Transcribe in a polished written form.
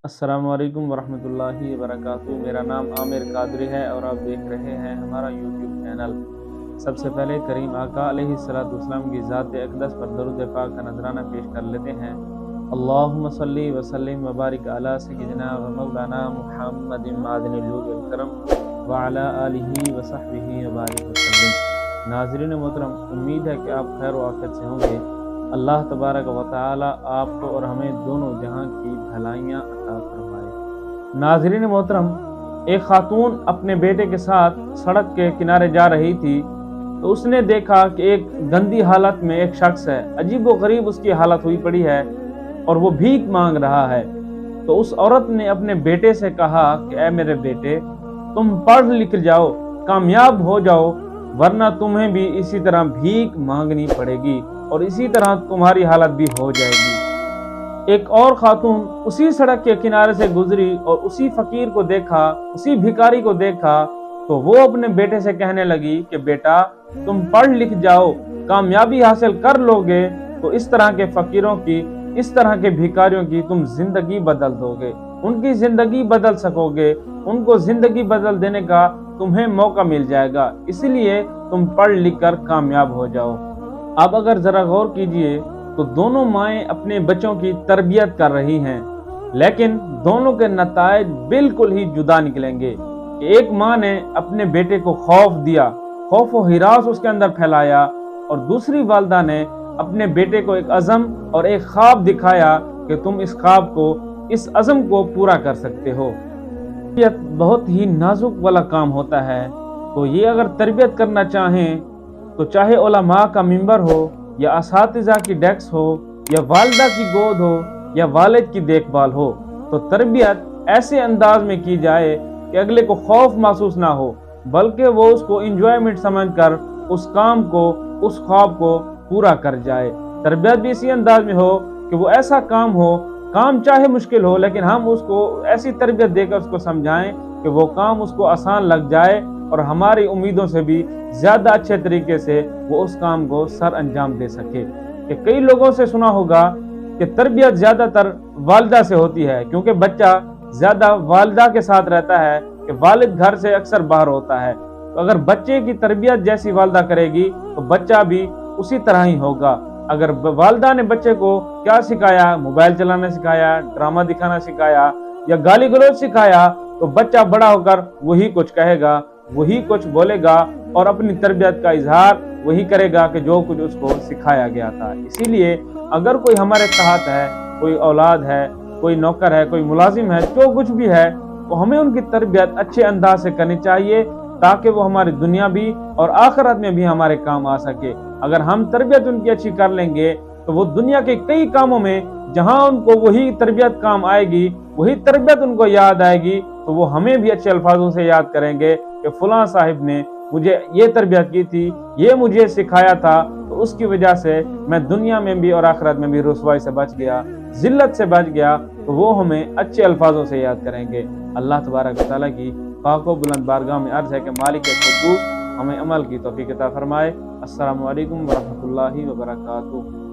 السلام علیکم ورحمۃ اللہ وبرکاتہ۔ میرا نام عامر قادری ہے اور آپ دیکھ رہے ہیں ہمارا یوٹیوب چینل۔ سب سے پہلے کریم آقا علیہ السلام کی ذات اقدس پر درود پاک کا نذرانہ پیش کر لیتے ہیں۔ اللہم صلی وسلم وبارک علی سیدنا و مولانا محمد معدن الجود والکرم وعلی آلہ وصحبہ وبارک وسلم۔ ناظرین محترم، امید ہے کہ آپ خیر و عافیت سے ہوں گے۔ اللہ تبارک و تعالی آپ کو اور ہمیں دونوں جہاں کی بھلائیاں عطا فرمائے۔ ناظرین محترم، ایک خاتون اپنے بیٹے کے ساتھ سڑک کے کنارے جا رہی تھی تو اس نے دیکھا کہ ایک گندی حالت میں ایک شخص ہے، عجیب و غریب اس کی حالت ہوئی پڑی ہے اور وہ بھیک مانگ رہا ہے۔ تو اس عورت نے اپنے بیٹے سے کہا کہ اے میرے بیٹے، تم پڑھ لکھ جاؤ، کامیاب ہو جاؤ، ورنہ تمہیں بھی اسی طرح بھیک مانگنی پڑے گی اور اسی طرح تمہاری حالت بھی ہو جائے گی۔ ایک اور خاتون اسی سڑک کے کنارے سے گزری اور اسی فقیر کو دیکھا، اسی بھکاری کو دیکھا تو وہ اپنے بیٹے سے کہنے لگی کہ بیٹا، تم پڑھ لکھ جاؤ، کامیابی حاصل کر لو گے تو اس طرح کے فقیروں کی، اس طرح کے بھکاریوں کی تم زندگی بدل دو گے، ان کی زندگی بدل سکو گے، ان کو زندگی بدل دینے کا تمہیں موقع مل جائے گا، اسی لیے تم پڑھ لکھ کر کامیاب ہو جاؤ۔ اب اگر ذرا غور کیجئے تو دونوں مائیں اپنے بچوں کی تربیت کر رہی ہیں، لیکن دونوں کے نتائج بالکل ہی جدا نکلیں گے۔ کہ ایک ماں نے اپنے بیٹے کو خوف دیا، خوف و ہراس اس کے اندر پھیلایا، اور دوسری والدہ نے اپنے بیٹے کو ایک عزم اور ایک خواب دکھایا کہ تم اس خواب کو، اس عزم کو پورا کر سکتے ہو۔ تربیت بہت ہی نازک والا کام ہوتا ہے، تو یہ اگر تربیت کرنا چاہیں تو چاہے علماء کا منبر ہو یا اساتذہ کی ڈیسک ہو یا والدہ کی گود ہو یا والد کی دیکھ بھال ہو، تو تربیت ایسے انداز میں کی جائے کہ اگلے کو خوف محسوس نہ ہو، بلکہ وہ اس کو انجوائمنٹ سمجھ کر اس کام کو، اس خواب کو پورا کر جائے۔ تربیت بھی اسی انداز میں ہو کہ وہ ایسا کام ہو، کام چاہے مشکل ہو لیکن ہم اس کو ایسی تربیت دے کر اس کو سمجھائیں کہ وہ کام اس کو آسان لگ جائے اور ہماری امیدوں سے بھی زیادہ اچھے طریقے سے وہ اس کام کو سر انجام دے سکے۔ کہ کئی لوگوں سے سنا ہوگا کہ تربیت زیادہ تر والدہ سے ہوتی ہے، کیونکہ بچہ زیادہ والدہ کے ساتھ رہتا ہے، کہ والد گھر سے اکثر باہر ہوتا ہے۔ تو اگر بچے کی تربیت جیسی والدہ کرے گی تو بچہ بھی اسی طرح ہی ہوگا۔ اگر والدہ نے بچے کو کیا سکھایا، موبائل چلانا سکھایا، ڈرامہ دکھانا سکھایا یا گالی گلوچ سکھایا، تو بچہ بڑا ہو کر وہی کچھ کہے گا، وہی کچھ بولے گا اور اپنی تربیت کا اظہار وہی کرے گا کہ جو کچھ اس کو سکھایا گیا تھا۔ اسی لیے اگر کوئی ہمارے تحت ہے، کوئی اولاد ہے، کوئی نوکر ہے، کوئی ملازم ہے، جو کچھ بھی ہے، تو ہمیں ان کی تربیت اچھے انداز سے کرنی چاہیے تاکہ وہ ہماری دنیا بھی اور آخرت میں بھی ہمارے کام آ سکے۔ اگر ہم تربیت ان کی اچھی کر لیں گے تو وہ دنیا کے کئی کاموں میں جہاں ان کو وہی تربیت کام آئے گی، وہی تربیت ان کو یاد آئے گی، تو وہ ہمیں بھی اچھے الفاظوں سے یاد کریں گے کہ فلاں صاحب نے مجھے یہ تربیت کی تھی، یہ مجھے سکھایا تھا، تو اس کی وجہ سے میں دنیا میں بھی اور آخرت میں بھی رسوائی سے بچ گیا، ذلت سے بچ گیا، تو وہ ہمیں اچھے الفاظوں سے یاد کریں گے۔ اللہ تبارک و تعالیٰ کی پاک و بلند بارگاہ میں عرض ہے کہ مالک قدوس ہمیں عمل کی توفیق عطا فرمائے۔ السلام علیکم ورحمۃ اللہ وبرکاتہ۔